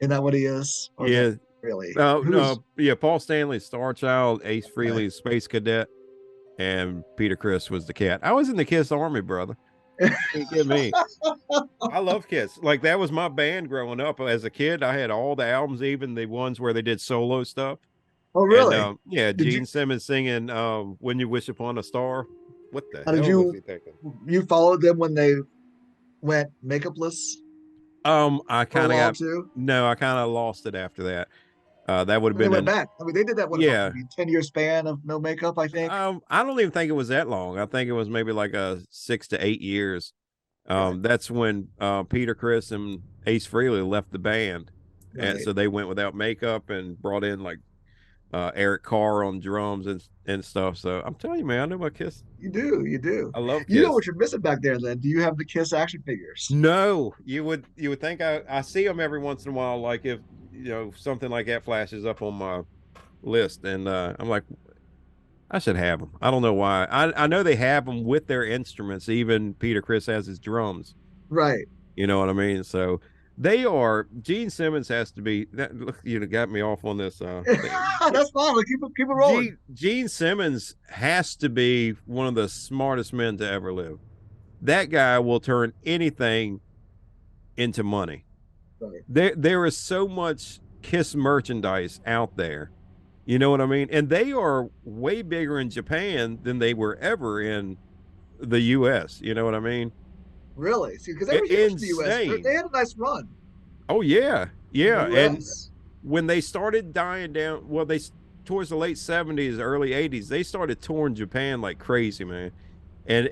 Isn't that what he is, or is that yeah. really Oh who's no, yeah. Paul Stanley, Star Child, Ace okay? Frehley, Space Cadet, and Peter Chris was the cat. I was in the Kiss Army, brother. Can't get me. I love Kiss. Like that was my band growing up. As a kid, I had all the albums, even the ones where they did solo stuff. Oh, And really? yeah, Did you? Gene Simmons singing "When You Wish Upon a Star." What the How did hell was he you? thinking? You followed them when they went makeupless I for a kind of while got too? no, I kind of lost it after that. That would have And they been went an back. I mean, they did that. What about yeah. maybe 10-year span of no makeup? I think. I don't even think it was that long. I think it was maybe like a 6 to 8 years. Right. That's when Peter Chris and Ace Frehley left the band, and Right. so they went without makeup and brought in like Eric Carr on drums and stuff. So I'm telling you, man, I know my Kiss. You do. You do. I love You know Kiss. what you're missing back there, then? Do you have the Kiss action figures? No, you would think I see them every once in a while, like if something like that flashes up on my list, and I'm like, I should have them. I don't know why. I know they have them with their instruments. Even Peter Chris has his drums. Right. You know what I mean? So they are. Gene Simmons has to be. That, look, you got me off on this. That's fine. Like, keep it rolling. Gene Simmons has to be one of the smartest men to ever live. That guy will turn anything into money. Right. There is so much Kiss merchandise out there. You know what I mean? And they are way bigger in Japan than they were ever in the US. You know what I mean? Really? See, because they were huge in the U.S. They Insane. had a nice run Oh yeah. in the Yeah. And U.S. when they started dying down, well, they towards the late 70s, early 80s, they started touring Japan like crazy, man. And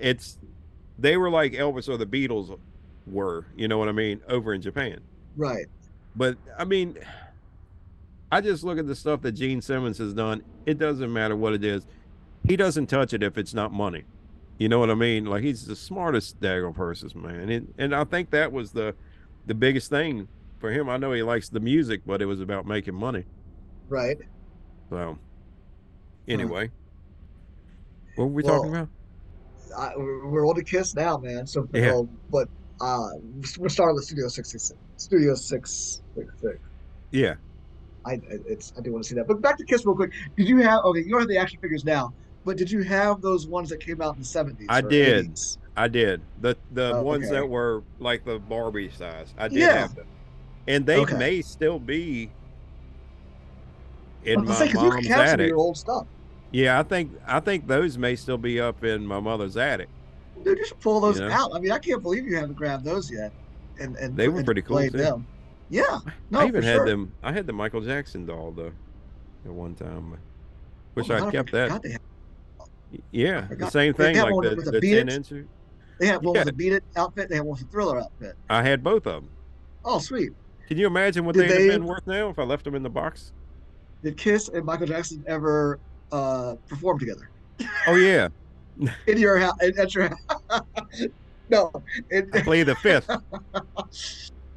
they were like Elvis or the Beatles were, you know what I mean, over in Japan. Right. But I mean, I just look at the stuff that Gene Simmons has done. It doesn't matter what it is. He doesn't touch it if it's not money. You know what I mean? Like he's the smartest daggone person, man. And I think that was the biggest thing for him. I know he likes the music, but it was about making money. Right. So Huh. anyway, what were we talking Well, about? we're on to Kiss now, man. So, Yeah, but we're starting with Studio 66. Studio 666. yeah, I do want to see that. But back to Kiss real quick. Did you have okay? You don't have the action figures now, but did you have those ones that came out in the 70s I or did. 80s? I did. The Oh, ones that okay. were like the Barbie size. I did Yeah. have them. And they Okay. may still be I in was gonna my say because you can mom's have some of attic. your old stuff. Yeah, I think those may still be up in my mother's attic. Dude, you should pull You those know, out. I mean, I can't believe you haven't grabbed those yet they were and pretty cool played too. them. Yeah, I no, for even had sure. them. I had the Michael Jackson doll though at one time. Oh Wish my I'd god, I kept that. forgot I Yeah, the forgot same they thing, have like one the with a the Beat 10 It. incher. They have one Yeah, with a Beat It outfit. They have one with a Thriller outfit. I had both of them. Oh, sweet. Can you imagine what Did they'd have they been worth now if I left them in the box? did Kiss and Michael Jackson ever perform together Oh yeah, in your house? At your house? No. I play the fifth.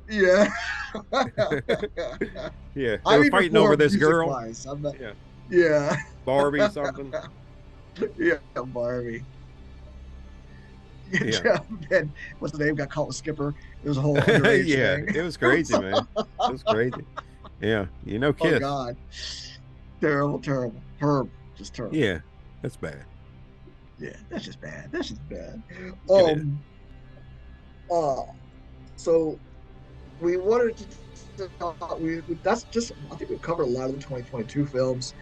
Yeah. Yeah, they I were mean, fighting over perform this music girl. wise. I'm not. Yeah, Yeah. Barbie something. Yeah, Barbie. Yeah, Yeah, and what's the name? Got caught with Skipper. It was a whole underage yeah, thing. it was crazy, man. It was crazy. Yeah, Oh Kiss. God, terrible, terrible, terrible, just terrible. Yeah, that's bad. Yeah, that's just bad. That's just bad. It is. Um. Uh. So we wanted to talk. That's just. I think we covered a lot of the 2022 films.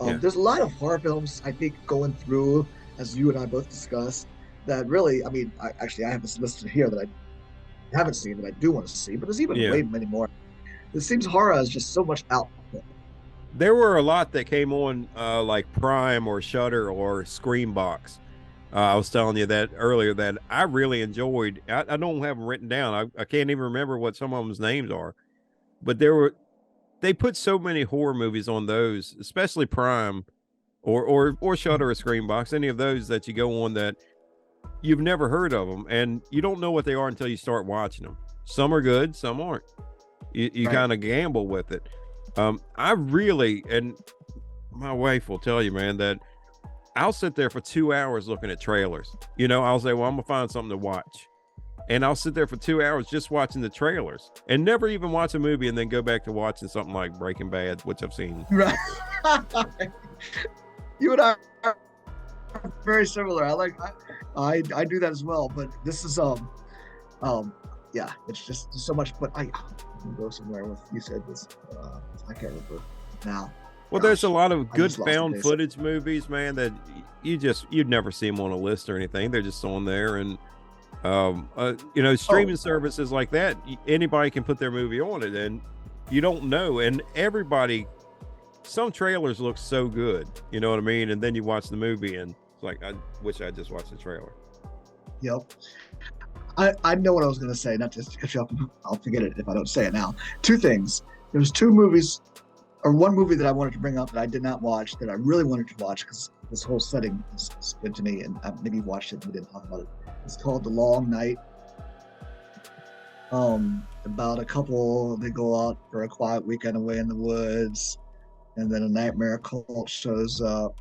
Yeah, There's a lot of horror films I think going through, as you and I both discussed. That really, I mean, I have this listed here that I haven't seen that I do want to see, but there's even yeah. way many more. It seems horror is just so much output. There were a lot that came on like Prime or Shutter or Screambox. I was telling you that earlier that I really enjoyed. I don't have them written down. I can't even remember what some of them's names are. But they put so many horror movies on those, especially Prime or Shutter or Screambox, any of those that you go on that you've never heard of them and you don't know what they are until you start watching them. Some are good, some aren't. You Right. kind of gamble with it. I really, and my wife will tell you, man, that I'll sit there for 2 hours looking at trailers. I'll say, well, I'm gonna find something to watch. And I'll sit there for 2 hours just watching the trailers and never even watch a movie and then go back to watching something like Breaking Bad, which I've seen. Right. You and I are very similar. I do that as well, but this is yeah, it's just so much. But I go somewhere with you said this. I can't remember now. Well, there's a Gosh, lot of I good just lost the found base. footage movies, man, that you'd never see them on a list or anything. They're just on there. And streaming services like that, anybody can put their movie on it and you don't know. And some trailers look so good, you know what I mean? And then you watch the movie and it's like, I wish I just watched the trailer. Yep. I know what I was going to say, not just because I'll forget it if I don't say it now. Two things. There's two movies, or one movie that I wanted to bring up that I did not watch that I really wanted to watch because this whole setting is good to me, and I maybe watched it and we didn't talk about it. It's called The Long Night. About a couple, they go out for a quiet weekend away in the woods, and then a nightmare cult shows up.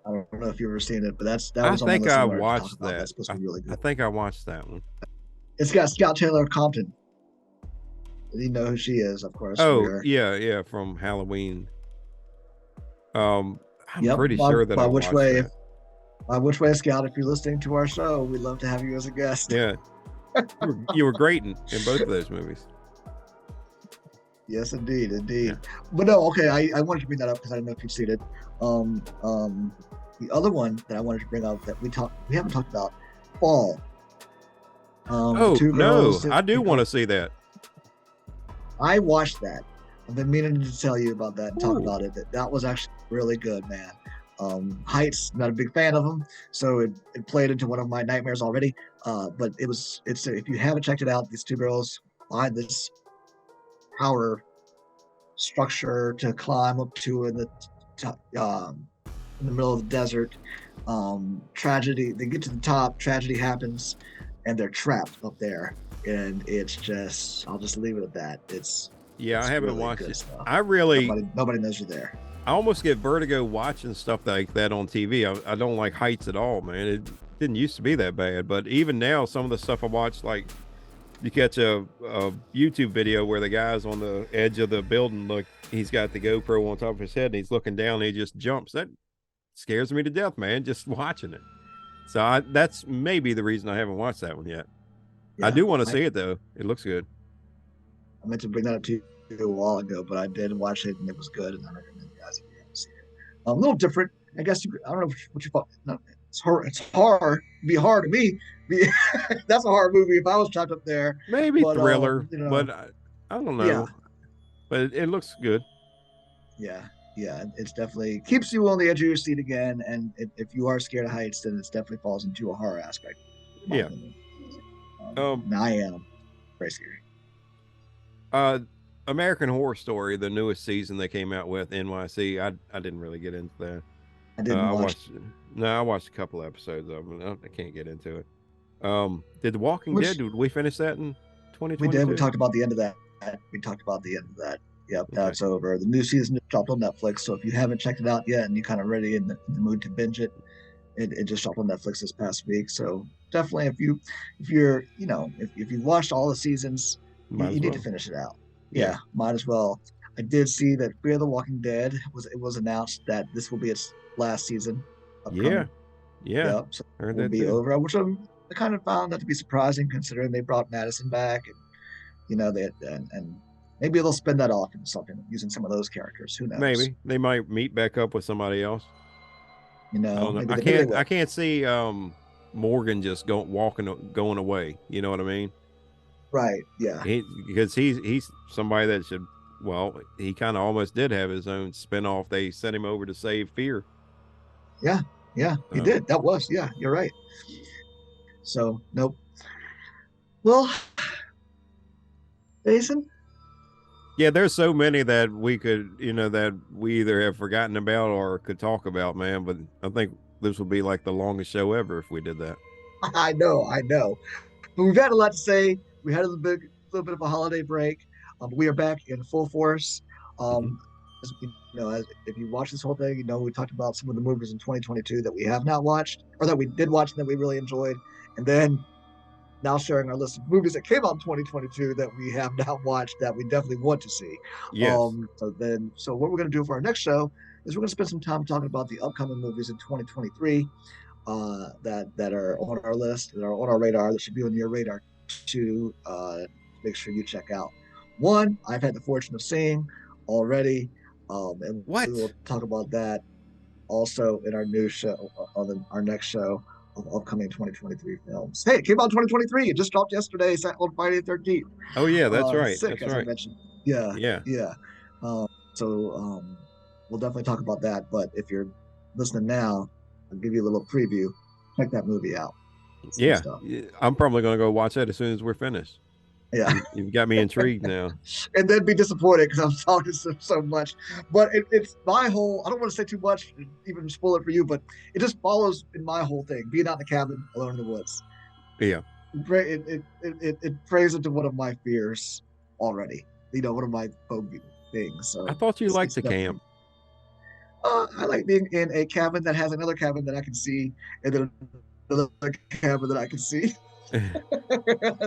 I don't know if you've ever seen it, but that I was on my think list. I I wanted to talk watched about. that. That's supposed to be really I good. think I watched that one. It's got Scout Taylor Compton. You know who she is, of course. Oh, yeah, from Halloween. I'm Yep. pretty sure that I watched that. By which way, Scout, if you're listening to our show, we'd love to have you as a guest. Yeah. You were great in both of those movies. Yes, indeed. Yeah. But no, okay, I wanted to bring that up because I don't know if you've seen it. The other one that I wanted to bring up that we haven't talked about, Fall. No, I do want to see that. I watched that. I've been meaning to tell you about that and talk about it. That was actually really good, man. Heights, not a big fan of them, so it played into one of my nightmares already. But it's if you haven't checked it out, these two girls find this power structure to climb up to in the middle of the desert. Tragedy. They get to the top. Tragedy happens, and they're trapped up there. And it's just, I'll just leave it at that. I haven't really watched it. Stuff. Nobody knows you're there. I almost get vertigo watching stuff like that on TV. I don't like heights at all, man. It didn't used to be that bad, but even now, some of the stuff I watch, like you catch a YouTube video where the guy's on the edge of the building, look, he's got the GoPro on top of his head and he's looking down and he just jumps. That scares me to death, man, just watching it. So that's maybe the reason I haven't watched that one yet. Yeah, I do want to see it though. It looks good. I meant to bring that up to you a while ago, but I did watch it and it was good, and I recommend you guys if you haven't seen it. A little different. I guess I don't know what you thought. No, it's hard. It's hard. It'd be hard to me. That's a hard movie if I was trapped up there. Maybe But thriller, but I don't yeah, know. But it looks good. yeah, yeah. It's definitely keeps you on the edge of your seat again. And if you are scared of heights, then it definitely falls into a horror aspect, in my Yeah. opinion. Um. And I am very scary. Uh. American Horror Story, the newest season they came out with, NYC. I didn't really get into that. I didn't I watch. watched. No, I watched a couple episodes of it. I can't get into it. Did The Walking Dead? Which Did we finish that in we did. We 2022? talked about the end of that. We talked about the end of that. Yep, Okay. that's over. The new season just dropped on Netflix. So if you haven't checked it out yet and you're kind of ready in the mood to binge it, it just dropped on Netflix this past week. So definitely, if you're if you've watched all the seasons, Might you as need to well. finish it out. Yeah. Yeah, might as well. I did see that Fear the Walking Dead was announced that this will be its last season Yeah. upcoming. Yeah. Yep, so Heard it will that be too. over, which I kind of found that to be surprising considering they brought Madison back and they and maybe they'll spin that off into something using some of those characters. Who knows? Maybe they might meet back up with somebody else. I don't know. Maybe they I will. can't see Morgan just going away. You know what I mean? Right? Yeah. Because he's somebody that should. Well, he kind of almost did have his own spinoff. They sent him over to save Fear. Yeah. Yeah. He So did. That was. Yeah. You're right. So nope. Well, Jason. yeah, there's so many that we could, that we either have forgotten about or could talk about, man. But I think this would be like the longest show ever if we did that. I know. I know. But we've had a lot to say. We had a little bit of a holiday break. We are back in full force. Hmm. Um, as if you watch this whole thing, we talked about some of the movies in 2022 that we have not watched, or that we did watch and that we really enjoyed, and then now sharing our list of movies that came out in 2022 that we have not watched that we definitely want to see. Yes. So what we're going to do for our next show is we're going to spend some time talking about the upcoming movies in 2023 that are on our list, that are on our radar, that should be on your radar to make sure you check out. One, I've had the fortune of seeing already, and we What? will talk about that also in our new show, our next show of upcoming 2023 films. Hey, it came out in 2023. It just dropped yesterday on Friday the 13th. Oh yeah, that's right. Sick, That's as I right. mentioned. Yeah, Yeah. yeah. So we'll definitely talk about that. But if you're listening now, I'll give you a little preview. Check that movie out. It's good Yeah. stuff. I'm probably gonna go watch that as soon as we're finished. Yeah. You've got me intrigued now. And then be disappointed because I'm talking so much. But it's my whole, I don't want to say too much, even spoil it for you, but it just follows in my whole thing, being out in the cabin alone in the woods. Yeah. It prays into one of my fears already, one of my phobia things. I So thought you liked it's the definitely, camp. I like being in a cabin that has another cabin that I can see, and then another cabin that I can see. And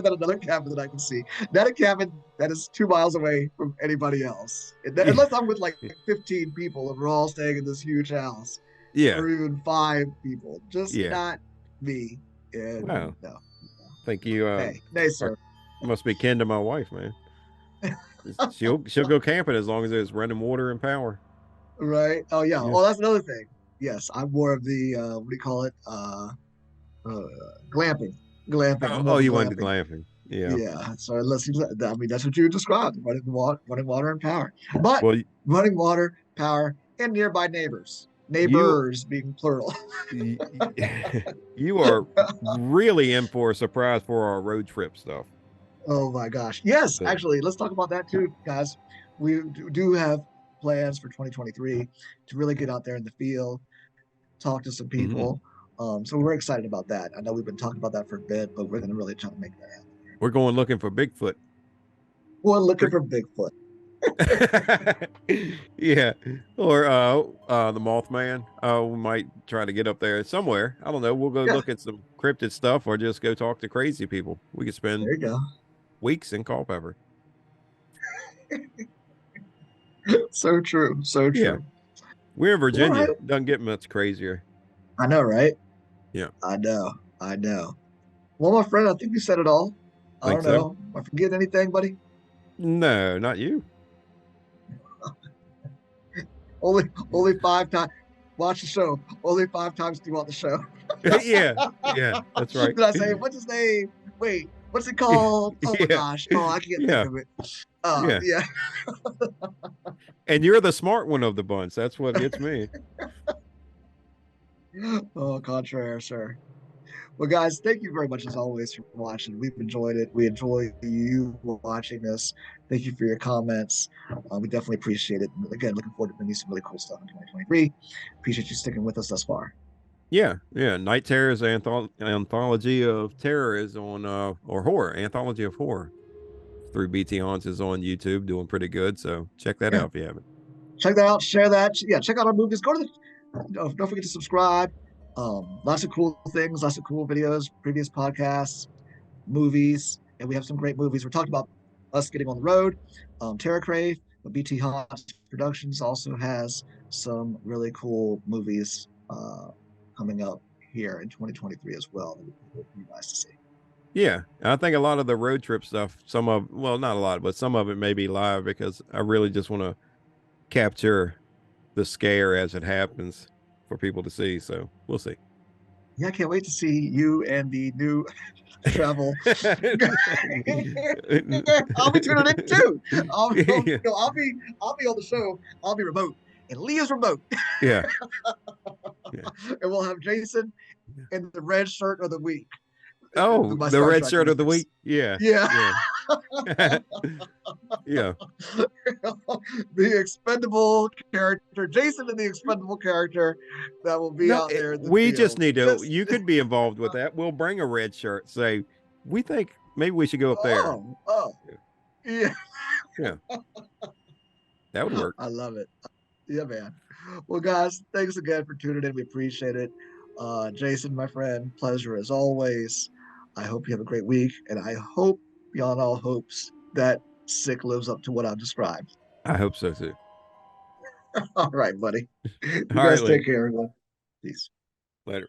then another cabin that I can see. Not a cabin that is 2 miles away from anybody else. Unless I'm with like 15 people and we're all staying in this huge house, Yeah. or even 5 people. Just Yeah. not me. And Wow. no. Think you Hey, nay, are sir. must be kin to my wife, man. She'll go camping as long as there's running water and power. Right? Oh, yeah. Yeah. Oh, that's another thing. Yes, I'm more of the, what do you call it? Uh, glamping. Glamping. I'm more Oh, of a you went to glamping. glamping. Yeah. Yeah. So I mean, that's what you described: running water, and power. But Well, running water, power, and nearby neighbors. you Neighbors being plural. you, you are really in for a surprise for our road trip stuff. Oh my gosh. Yes, So, actually, let's talk about that too, guys. We do have plans for 2023 to really get out there in the field, talk to some mhm. people. So we're excited about that. I know we've been talking about that for a bit, but we're going to really try to make that happen. We're going looking for Bigfoot. We're looking for Bigfoot. Yeah, or the Mothman. We might try to get up there somewhere. I don't know. We'll go Yeah, look at some cryptid stuff, or just go talk to crazy people. We could spend there you go. weeks in Culpeper. So true. So Yeah, true. we're in All right. Virginia. Doesn't get much crazier. I know, right? Yeah, I know. I know. Well, my friend, I think you said it all. I think don't so. know. Am I forgetting anything, buddy? No, not you. Only 5 times. watch the show only 5 times throughout the show. Yeah, yeah, that's right. Did I say what's his name? Wait, what's it called? Oh my Yeah, gosh! Oh, I can't think yeah, of it. yeah. Yeah. And you're the smart one of the bunch. That's what gets me. Oh, contraire, sir. Well, guys, thank you very much as always for watching. We've enjoyed it. We enjoy you watching this. Thank you for your comments. We definitely appreciate it. And again, looking forward to bringing you some really cool stuff in 2023. Appreciate you sticking with us thus far. Yeah, yeah. Night Terror's anthology of terror is on or horror, anthology of horror through BT Haunts is on YouTube, doing pretty good. So check that Yeah, out if you haven't. check that out. Share that. Yeah, check out our movies. Go to the. Don't forget to subscribe. Lots of cool things, lots of cool videos, previous podcasts, movies, and we have some great movies. We're talking about us getting on the road. TerrorCrave, but BT Haunts Productions also has some really cool movies coming up here in 2023 as well that would be nice to see. Yeah, I think a lot of the road trip stuff, some of well, not a lot, but some of it may be live because I really just want to capture the scare as it happens for people to see. So we'll see. Yeah, I can't wait to see you and the new travel. I'll be tuning in too. Yeah, No, I'll be on the show. I'll be remote, and Leah's remote, yeah, yeah. and we'll have Jason in the red shirt of the week. Oh, My the Star red Trek shirt of the reference. week. Yeah, Yeah. yeah, yeah. The expendable character, Jason, and the expendable character that will be No, out there in the we just field. need to. Just You could be involved with that. We'll bring a red shirt. Say, we think maybe we should go up there. oh, yeah. Yeah, that would work. I love it. Yeah, man. Well, guys, thanks again for tuning in. We appreciate it. Jason, my friend, pleasure as always. I hope you have a great week, and I hope beyond all hopes that Sick lives up to what I've described. I hope so too. All right, buddy. All You right, guys Lee. take care, everyone. Peace. Later.